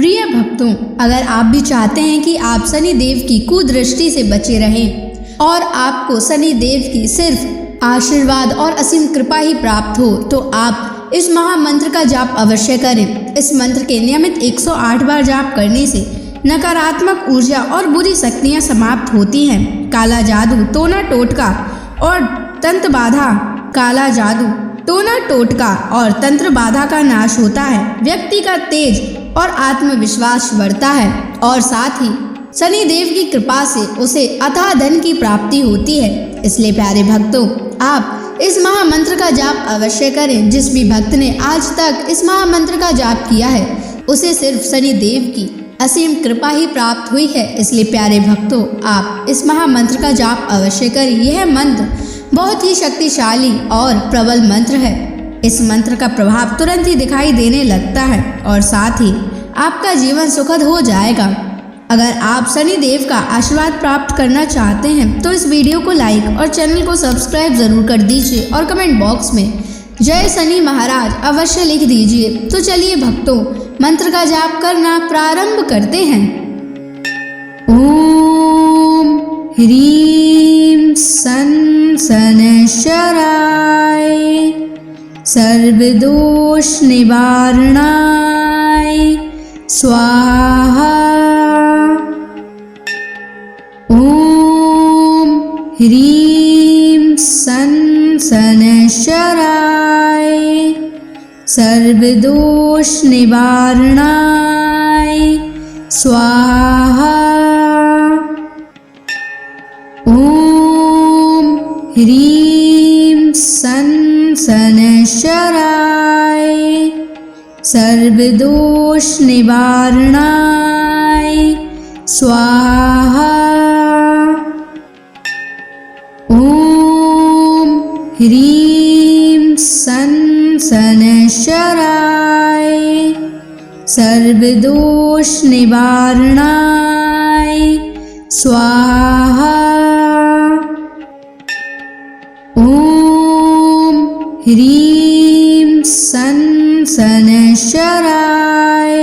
प्रिय भक्तों, अगर आप भी चाहते हैं कि आप शनि देव की कुदृष्टि से बचे रहें और आपको शनि देव की सिर्फ आशीर्वाद और असीम कृपा ही प्राप्त हो, तो आप इस महामंत्र का जाप अवश्य करें। इस मंत्र के नियमित 108 बार जाप करने से नकारात्मक ऊर्जा और बुरी शक्तियां समाप्त होती हैं। काला जादू, टोना टोटका और तंत्र बाधा, काला जादू, टोना टोटका और तंत्र बाधा का नाश होता है। व्यक्ति का तेज और आत्मविश्वास बढ़ता है और साथ ही शनि देव की कृपा से उसे अथाह धन की प्राप्ति होती है। इसलिए प्यारे भक्तों, आप इस महामंत्र का जाप अवश्य करें। जिस भी भक्त ने आज तक इस महामंत्र का जाप किया है, उसे सिर्फ शनि देव की असीम कृपा ही प्राप्त हुई है। इसलिए प्यारे भक्तों, आप इस महामंत्र का जाप अवश्य करें। यह मंत्र बहुत ही शक्तिशाली और प्रबल मंत्र है। इस मंत्र का प्रभाव तुरंत ही दिखाई देने लगता है और साथ ही आपका जीवन सुखद हो जाएगा। अगर आप शनि देव का आशीर्वाद प्राप्त करना चाहते हैं तो इस वीडियो को लाइक और चैनल को सब्सक्राइब जरूर कर दीजिए और कमेंट बॉक्स में जय शनि महाराज अवश्य लिख दीजिए। तो चलिए भक्तों, मंत्र का जाप करना प्रारंभ करते हैं। ओम ह्रीं सन शनैश्चराय सर्वदोष निवारणाय स्वाहा। ओम ह्रीं सन शनैश्चराय सर्वदोष निवारणाय स्वाहा। ओम ह्रीं सन शनैश्चराय सर्वदोष निवारणाय स्वाहा। ओम ह्रीं सन शनैश्चराय सर्वदोष निवारणाय स्वाहा। ओम ह्रीं सन शनैश्चराय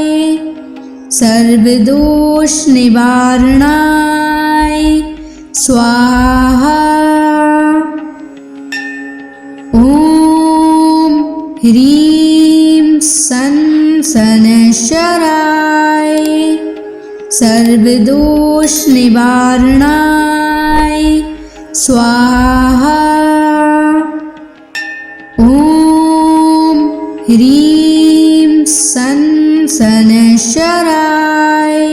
सर्वदोष निवारणाय स्वाहा। ओम ह्रीं सन शनैश्चराय सर्वदोष निवारणाय स्वाहा। ओम ह्रीं सन शनैश्चराय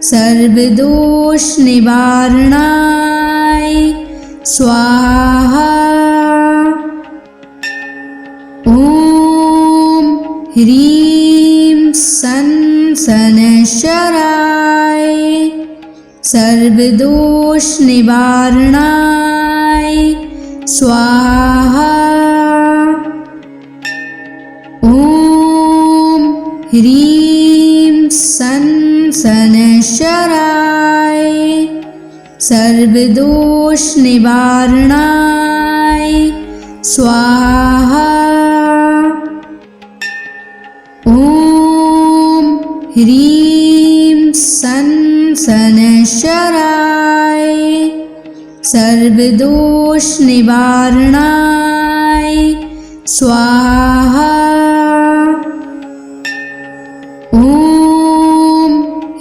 सर्वदोष निवारणाय स्वाहा। ओम ह्रीं सन शनैश्चराय सर्वदोष निवारणाय स्वाहा। ओम ह्रीं सन शनैश्चराय सर्वदोष निवारणाय स्वाहा। ओम ह्रीं सन शनैश्चराय सर्वदोष निवारणाय स्वाहा। ओम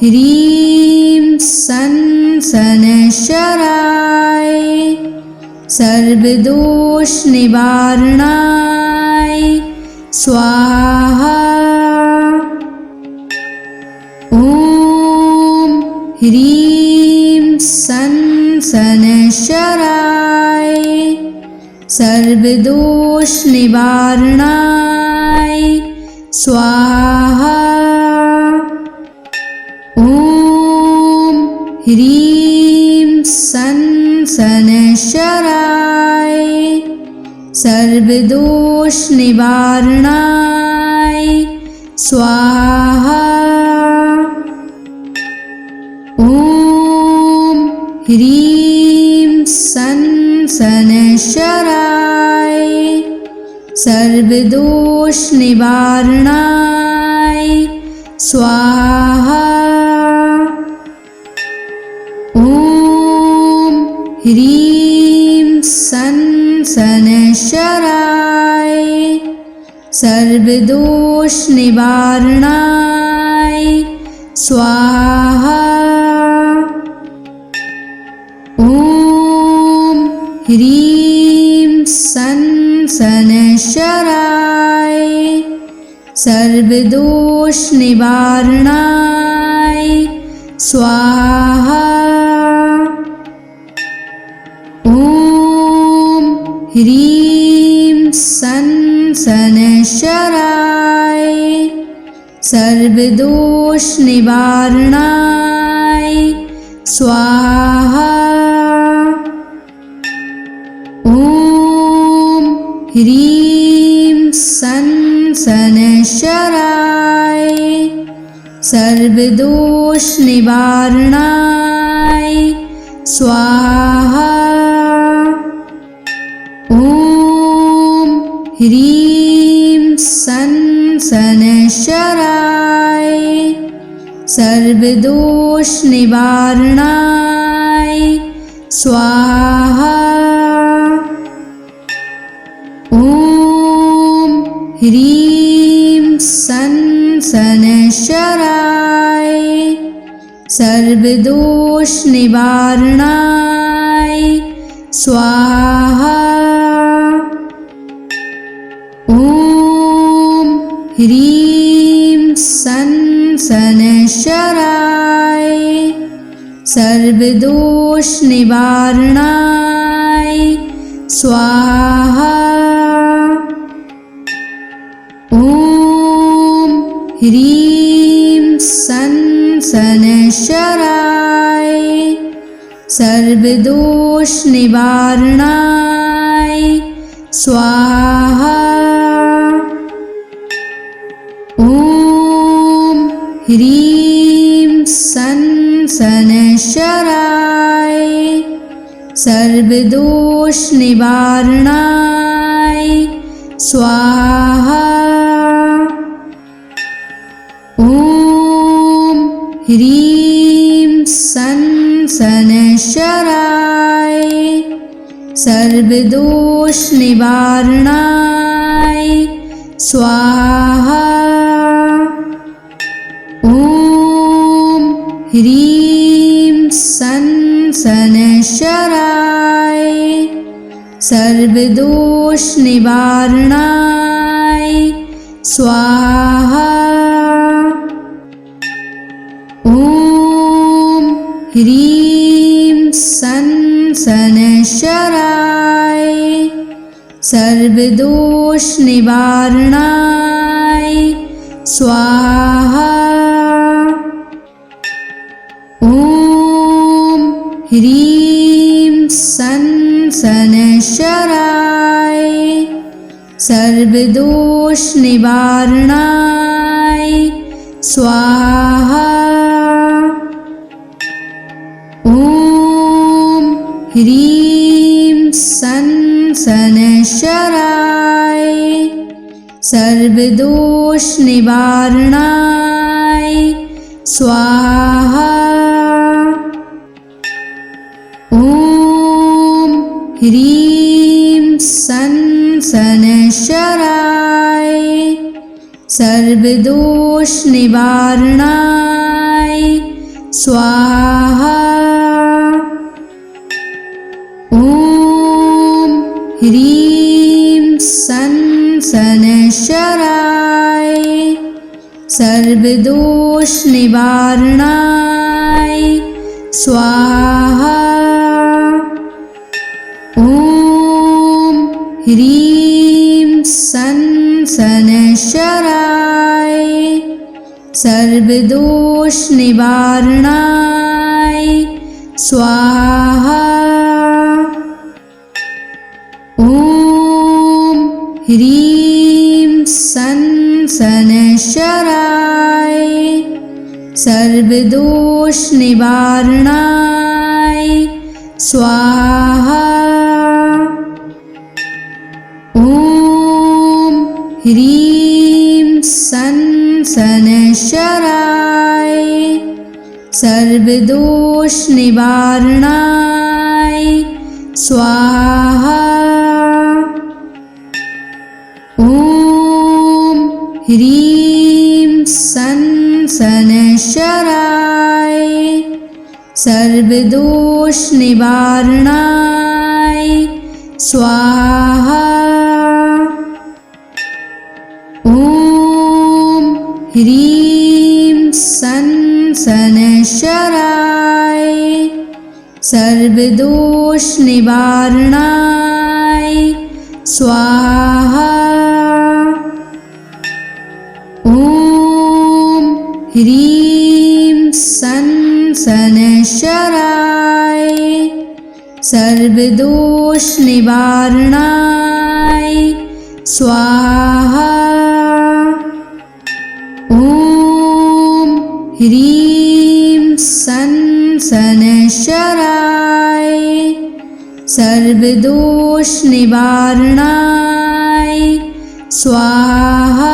ह्रीं सन शनैश्चराय सर्वदोष निवारणाय स्वाहा। ओम ह्रीं सन शनैश्चराय सर्वदोष निवारणाय स्वाहा। ओम ह्रीं सन शनैश्चराय सर्वदोष निवारणाय स्वाहा। ओम ह्रीं सन शनैश्चराय सर्वदोष निवारणाय स्वाहा। ॐ ह्रीं सन् शनैश्चराय सर्वदोषनिवारणाय स्वाहा। ॐ ह्रीं सन् शनैश्चराय सर्वदोषनिवारणाय स्वाहा। ॐ ह्रीं सन् शनैश्चराय सर्वदोषनिवारणाय स्वाहा। ॐ ह्रीं सन् शनैश्चराय सर्वदोषनिवारणाय स्वाहा। ॐ ह्रीं सन् शनैश्चराय सर्वदोषनिवारणाय स्वाहा। ॐ ह्रीं सन् शनैश्चराय सर्वदोषनिवारणाय स्वाहा। ॐ ह्रीं सन् शनैश्चराय सर्वदोषनिवारणाय स्वाहा। ॐ ह्रीं सन् शनैश्चराय सर्वदोषनिवारणाय स्वाहा। ॐ ह्रीं सन् शनैश्चराय सर्वदोषनिवारणाय स्वाहा। ॐ ह्रीं सन् शनैश्चराय सर्वदोषनिवारणाय स्वाहा। ॐ ह्रीं सन् शनैश्चराय सर्वदोषनिवारणाय स्वाहा। ॐ ह्रीं सन् शनैश्चराय सर्वदोषनिवारणाय स्वाहा। ॐ ह्रीं सन् शनैश्चराय सर्वदोषनिवारणाय स्वाहा। ॐ ह्रीं सन् शनैश्चराय सर्वदोषनिवारणाय स्वाहा। ॐ ह्रीं सन् शनैश्चराय सर्वदोषनिवारणाय स्वाहा। ॐ ह्रीं सन् शनैश्चराय सर्वदोषनिवारणाय स्वाहा। ॐ ह्रीं सन् शनैश्चराय सर्वदोषनिवारणाय स्वाहा। ॐ ह्रीं सन् शनैश्चराय सर्वदोषनिवारणाय स्वाहा। ॐ ह्रीं सन् सनशराय सर्वदोष निवारणाय स्वाहा। ॐ ह्रीं सनशराय सर्वदोष निवारणाय स्वाहा। ॐ ह्रीं सनशराय सर्वदोष निवारणाय स्वाहा। ॐ ह्रीं सनशराय सर्वदोष निवारणाय स्वाहा। ॐ ह्रीं सनशराय सर्वदोष निवारणाय स्वाहा।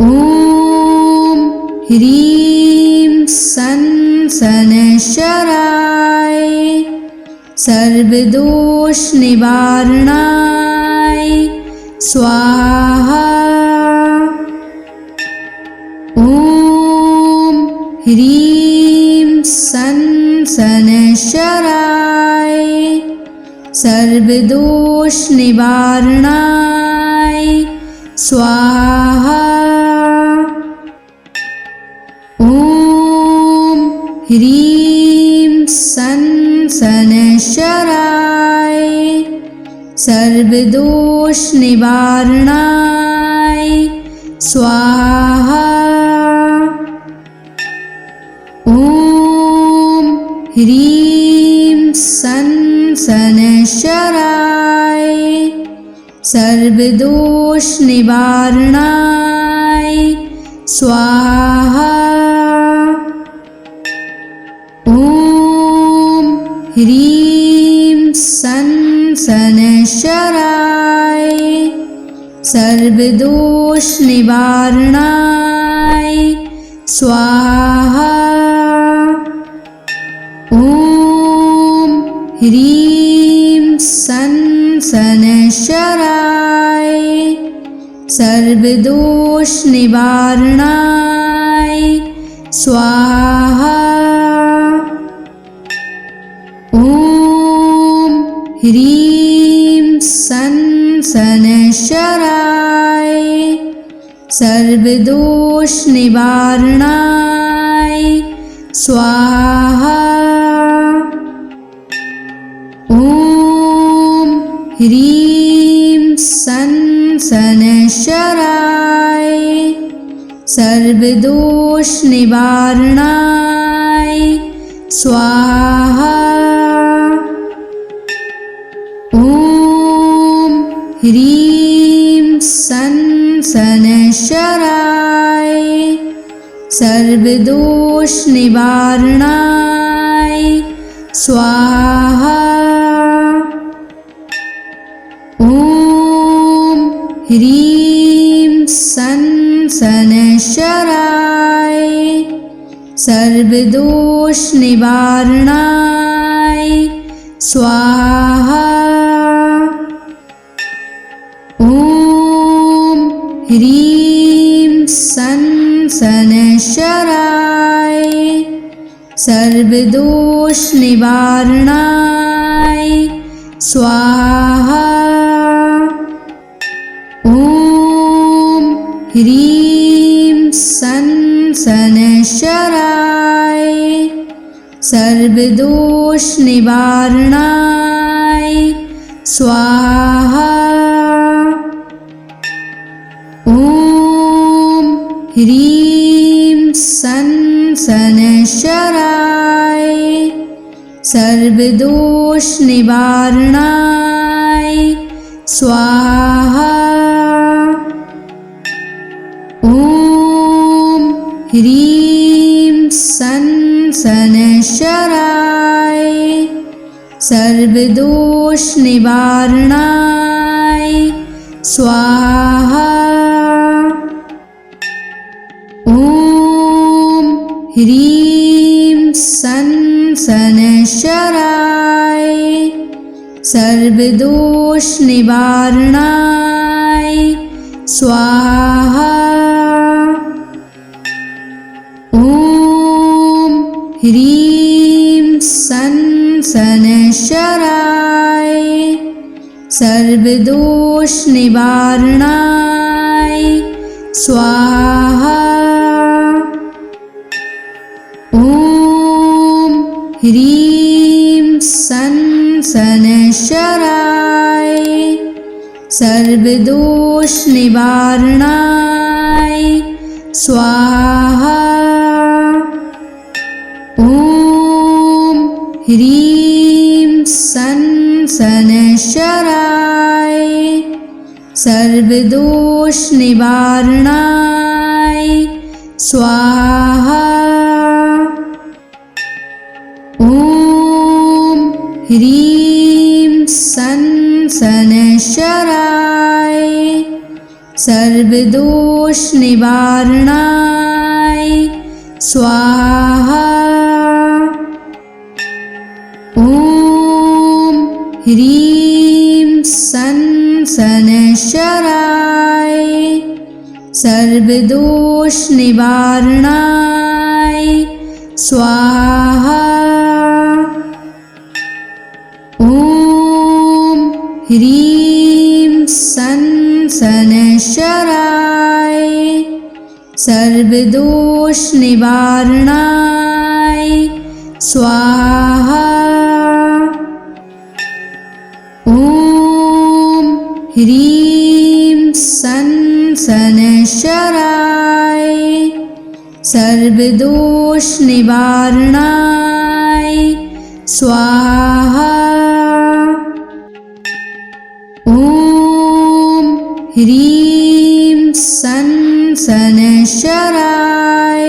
ॐ ह्रीं सनशराय सर्वदोष निवारणाय स्वाहा। ॐ ह्रीं सनशराय सर्वदोष निवारणाय स्वाहा। ॐ ह्रीं सनशराय सर्वदोष निवारणाय स्वाहा। ॐ ह्रीं सनशराय सर्वदोष निवारणाय स्वाहा। ॐ ह्रीं सनशराय सर्वदोष निवारणाय स्वाहा। ॐ ह्रीं सनशराय सर्वदोष निवारणाय स्वाहा। ॐ ह्रीं सनशराय सर्वदोष निवारणाय स्वाहा। ॐ ह्रीं सनशराय सर्वदोष निवारणाय स्वाहा। ॐ ह्रीं सनशराय सर्वदोष निवारणाय स्वाहा। ॐ ह्रीं सनशराय सर्वदोष निवारणाय स्वाहा। ॐ ह्रीं सनशराय सर्वदोष निवारणाय स्वाहा। ॐ ह्रीं सनशराय सर्वदोष निवारणाय स्वाहा। ॐ ह्रीं सनशराय सर्वदोष निवारणाय स्वाहा। ॐ ह्रीं सनशराय सर्वदोष निवारणाय स्वाहा। ह्रीं सन शनैश्चराय सर्वदोष निवारणाय स्वाहा। ॐ ह्रीं सन शनैश्चराय सर्वदोष निवारणाय स्वाहा। ॐ ह्रीं सन शनैश्चराय सर्वदोष निवारणाय स्वाहा। ॐ ह्रीं सन शनैश्चराय सर्वदोष निवारणाय स्वाहा। ॐ ह्रीं सन शनैश्चराय सर्वदोष निवारणाय स्वाहा। ॐ ह्रीं सन शनैश्चराय सर्वदोष निवारणाय स्वाहा। ॐ ह्रीं सन शनैश्चराय सर्वदोष निवारणाय स्वाहा। ॐ ह्रीं सन शनैश्चराय सर्वदोष निवारणाय स्वाहा। ॐ ह्रीं सन शनैश्चराय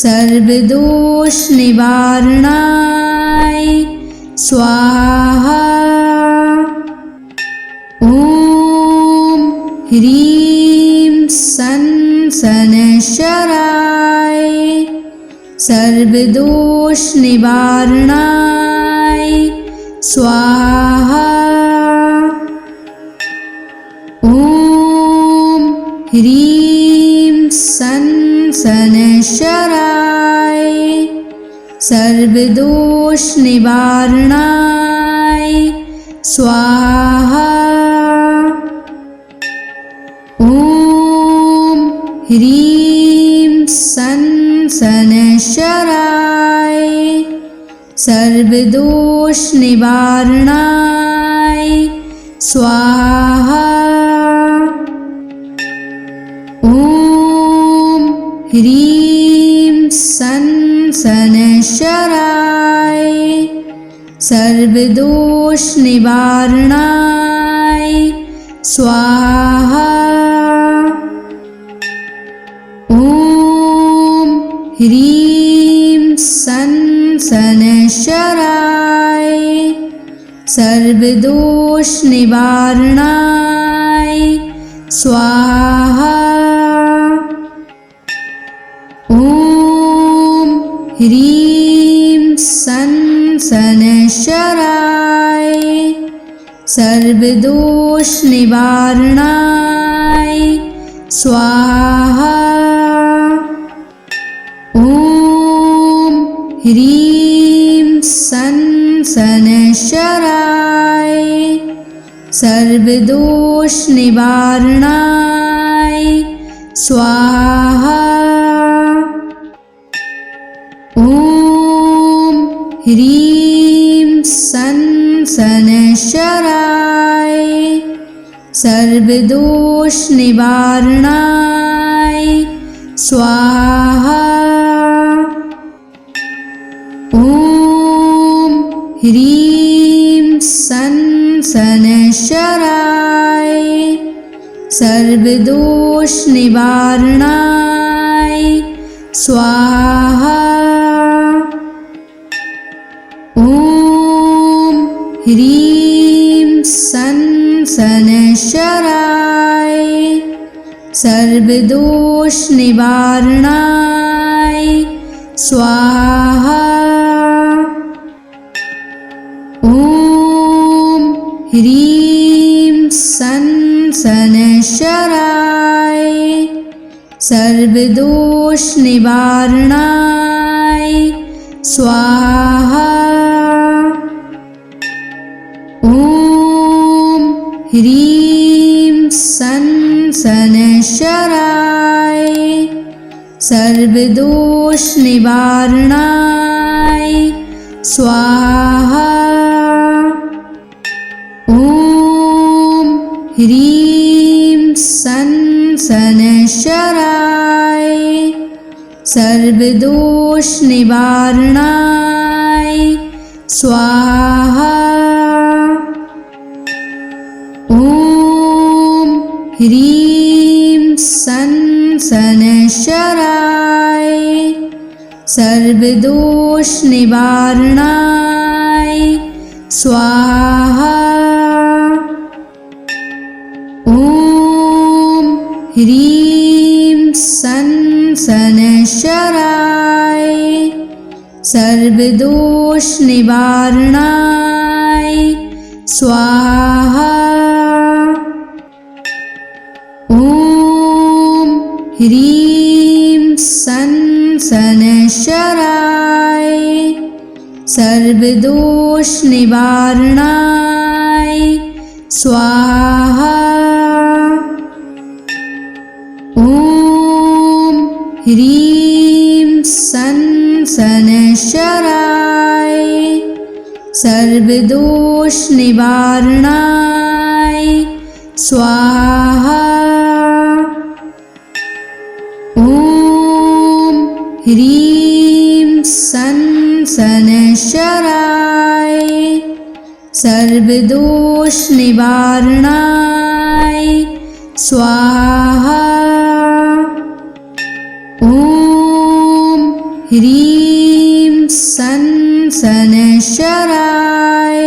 सर्वदोष निवारणाय स्वाहा। ॐ ह्रीं सन शनैश्चराय सर्वदोष निवारणाय स्वाहा। ॐ ह्रीं सन शनैश्चराय सर्वदोष निवारणाय स्वाहा। ॐ ह्रीं सन शनैश्चराय सर्वदोष निवारणाय स्वाहा। ॐ ह्रीं सन शनैश्चराय सर्वदोष निवारणाय स्वाहा। ॐ ह्रीं सन शनैश्चराय सर्वदोष निवारणाय स्वाहा। ॐ ह्रीं सन शनैश्चराय सर्वदोष निवारणाय स्वाहा। ॐ ह्रीं सन शनैश्चराय सर्वदोष निवारणाय स्वाहा। ॐ ह्रीं सन शनैश्चराय सर्वदोष निवारणाय स्वाहा। ॐ ह्रीं सन शनैश्चराय सर्वदोष निवारणाय स्वाहा। ॐ ह्रीं सन शनैश्चराय सर्वदोष निवारणाय स्वाहा। ॐ ह्रीं सन् शनैश्चराय सर्वदोषनिवारणाय स्वाहा। ॐ ह्रीं सन् शनैश्चराय सर्वदोषनिवारणाय स्वाहा। ॐ ह्रीं सन् शनैश्चराय सर्वदोषनिवारणाय स्वाहा। ॐ ह्रीं सन् शनैश्चराय सर्वदोषनिवारणाय स्वाहा। ॐ ह्रीं सन् शनैश्चराय सर्वदोषनिवारणाय स्वाहा। ॐ ह्रीं सन् शनैश्चराय सर्वदोषनिवारणाय स्वाहा। ॐ ह्रीं सन् शनैश्चराय सर्वदोषनिवारणाय स्वाहा। ॐ ह्रीं सन् शनैश्चराय सर्वदोषनिवारणाय स्वाहा। ॐ ह्रीं सन् शनैश्चराय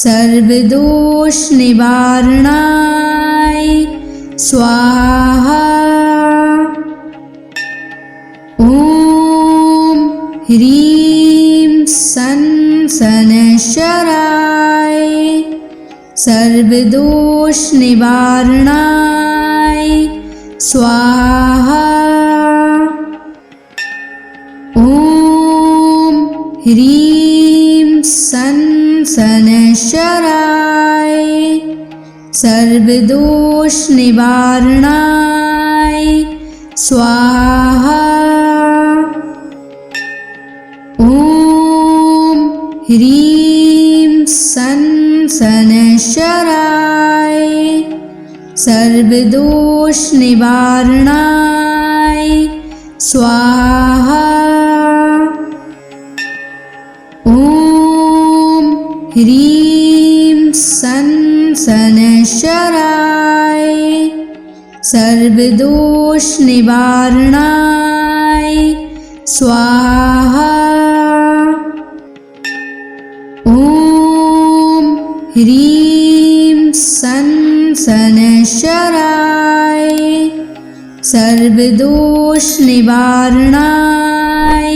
सर्वदोषनिवारणाय स्वाहा। ॐ ह्रीं सन् शनैश्चराय सर्वदोषनिवारणाय स्वाहा। ॐ ह्रीं सन् शनैश्चराय सर्वदोषनिवारणाय स्वाहा। ॐ ह्रीं सन् शनैश्चराय सर्वदोषनिवारणाय स्वाहा। ॐ ह्रीं सन् शनैश्चराय सर्वदोषनिवारणाय स्वाहा। ॐ ह्रीं सन् शनैश्चराय सर्वदोषनिवारणाय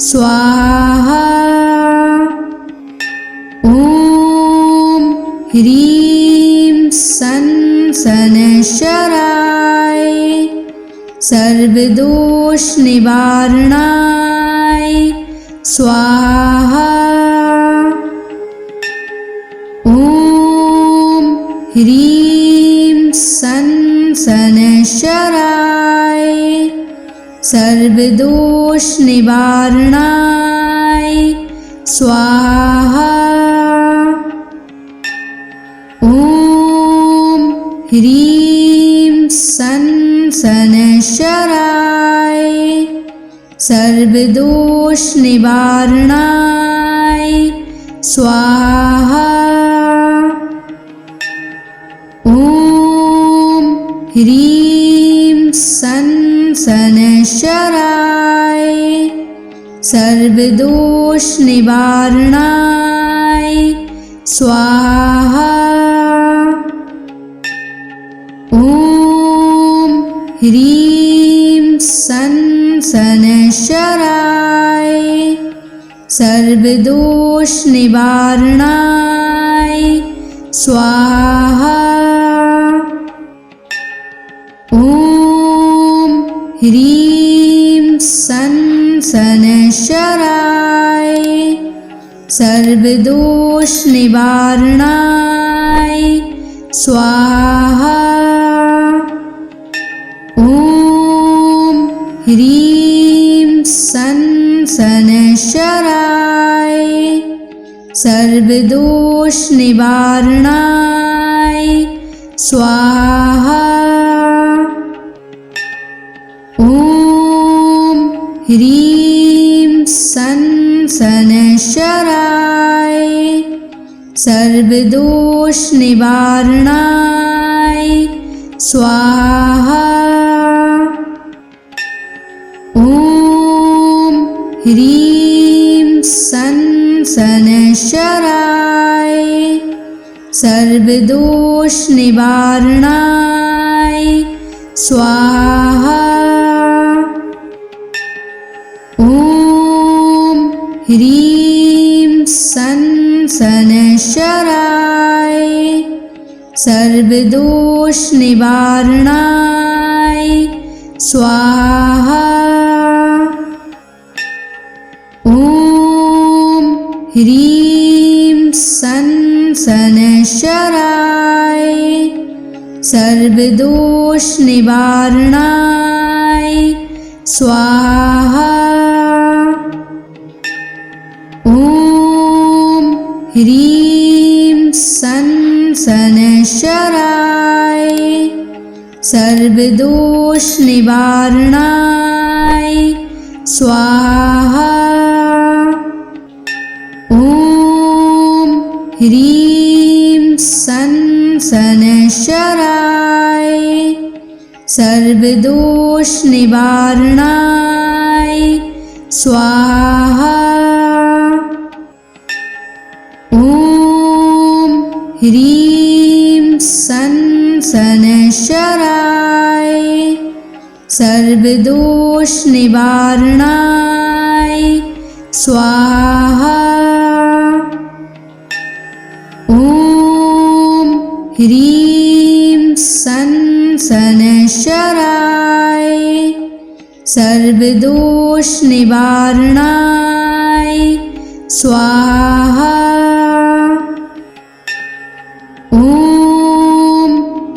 स्वाहा। ॐ ह्रीं सन् शनैश्चराय सर्वदोषनिवारणाय स्वाहा। ॐ ह्रीं सन् शनैश्चराय सर्वदोषनिवारणाय स्वाहा। ॐ ह्रीं सन् शनैश्चराय सर्वदोषनिवारणाय स्वाहा। ॐ ह्रीं सन् शनैश्चराय सर्वदोषनिवारणाय स्वाहा। ॐ ह्रीं सन् शनैश्चराय सर्वदोष निवारणाय स्वाहा। ॐ ह्रीं सं शनैश्चराय सर्वदोष निवारणाय स्वाहा। ॐ ह्रीं सं शनैश्चराय सर्वदोष निवारणाय स्वाहा। ॐ ह्रीं सं शनैश्चराय सर्वदोष निवारणाय स्वाहा। ॐ ह्रीं सं शनैश्चराय सर्वदोष निवारणाय स्वाहा। ॐ ह्रीं सं शनैश्चराय सर्वदोष निवारणाय स्वाहा। ॐ ह्रीं सं शनैश्चराय सर्वदोष निवारणाय स्वाहा। ॐ ह्रीं सं शनैश्चराय सर्वदोष निवारणाय स्वाहा। ॐ ह्रीं सं शनैश्चराय सर्वदोष निवारणाय स्वाहा। ॐ ह्रीं सं शनैश्चराय सर्वदोष निवारणाय स्वाहा। ॐ ह्रीं सं शनैश्चराय सर्वदोष निवारणाय स्वाहा। ॐ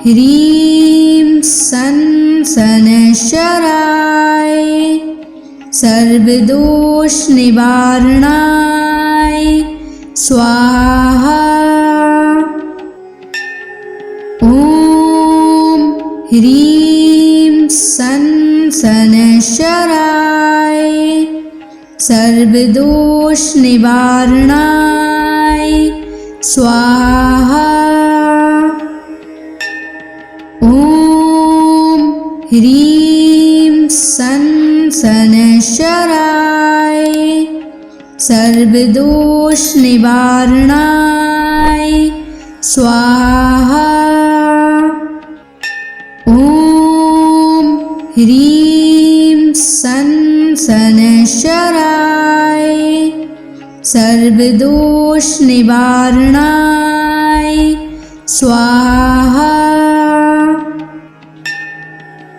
ह्रीं सं शनैश्चराय सर्वदोष निवारणाय स्वाहा। ॐ ह्रीं सं शनैश्चराय सर्वदोष निवारणाय स्वाहा। ॐ ह्रीं सं शनैश्चराय सर्वदोष निवारणाय स्वाहा। ॐ ह्रीं सं शनैश्चराय सर्वदोष निवारणाय स्वाहा।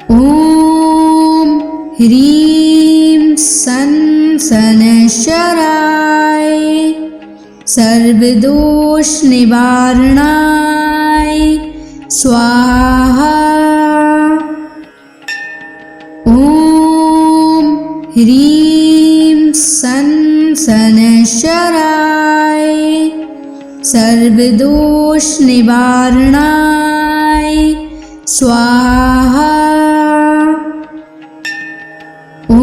ॐ ह्रीं सं शनैश्चराय सर्वदोष निवारणाय स्वाहा। ॐ ह्रीं सं शनैश्चराय सर्वदोष निवारणाय स्वाहा। ॐ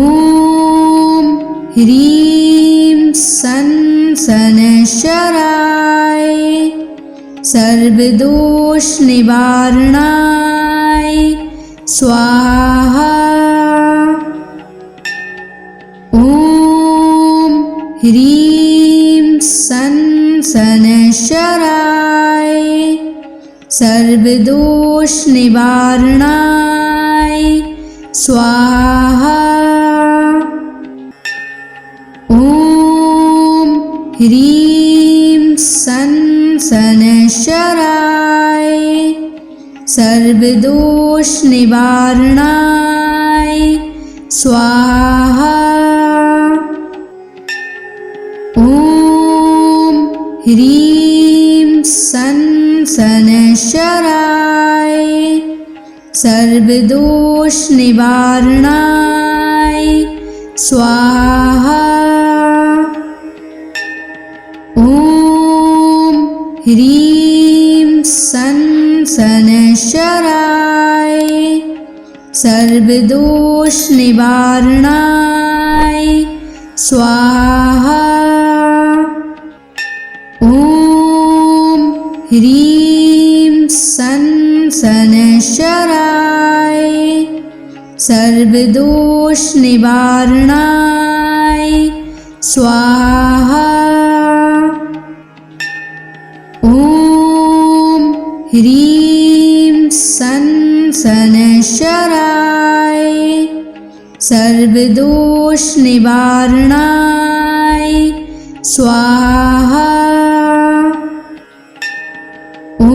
ह्रीं सं शनैश्चराय सर्वदोष निवारणाय स्वाहा। ॐ ह्रीं सं शनैश्चराय सर्वदोष निवारणाय स्वाहा। ॐ ह्रीं सन शनैश्चराय सर्वदोषनिवारणाय स्वाहा। ॐ ह्रीं सन शनैश्चराय सर्वदोषनिवारणाय स्वाहा। ॐ ह्रीं सन शनैश्चराय सर्वदोषनिवारणाय स्वाहा। ॐ ह्रीं सन शनैश्चराय सर्वदोषनिवारणाय स्वाहा। ॐ ह्रीं सन शनैश्चराय सर्वदोषनिवारणाय स्वाहा। ॐ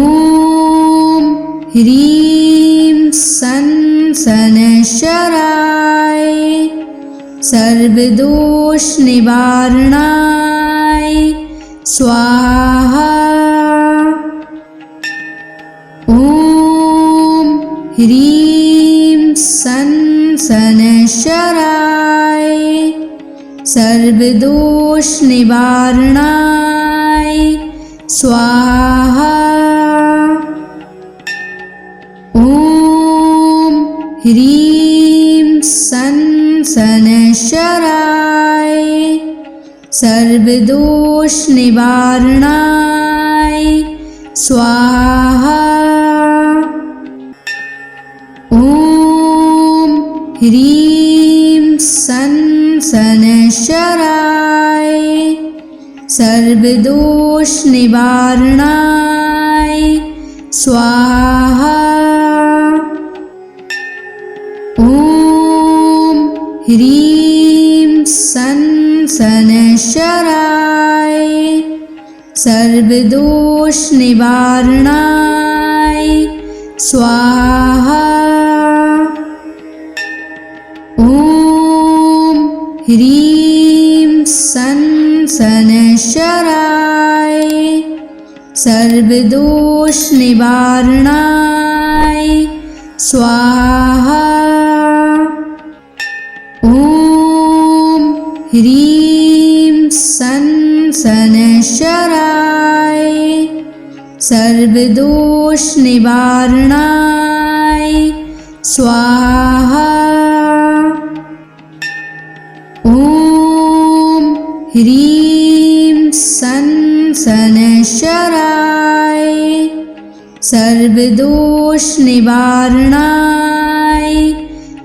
ह्रीं सन शनैश्चराय सर्वदोषनिवारणाय स्वाहा। ॐ ह्रीं सन शनैश्चराय सर्वदोषनिवारणाय स्वाहा। ॐ ह्रीं सन शनैश्चराय सर्वदोषनिवारणाय स्वाहा। ॐ ह्रीं सन शनैश्चराय सर्वदोषनिवारणाय स्वाहा। ॐ ह्रीं सन शनैश्चराय सर्वदोषनिवारणाय स्वाहा। ॐ ह्रीं सन शनैश्चराय सर्वदोषनिवारणाय स्वाहा। ॐ ह्रीं सन शनैश्चराय सर्वदोषनिवारणाय स्वाहा। ॐ ह्रीं सन शनैश्चराय सर्वदोषनिवारणाय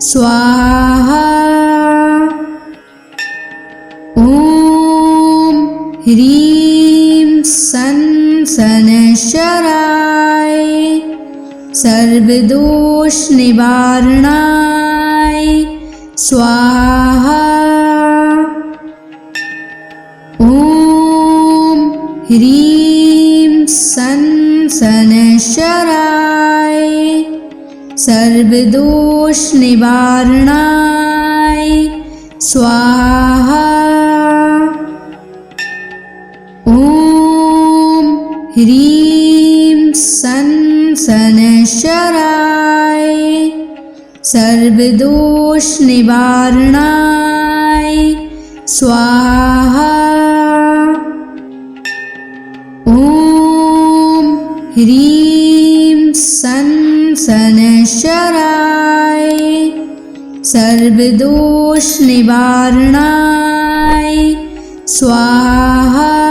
स्वाहा। ॐ ह्रीं सन शनैश्चराय सर्वदोषनिवारणाय स्वाहा। ॐ ह्रीं सन शनैश्चराय सर्वदोषनिवारणाय स्वाहा। ॐ ह्रीं सन शनैश्चराय सर्वदोषनिवारणाय स्वाहा। ॐ ह्रीं सन शनैश्चराय सर्वदोषनिवारणाय स्वाहा।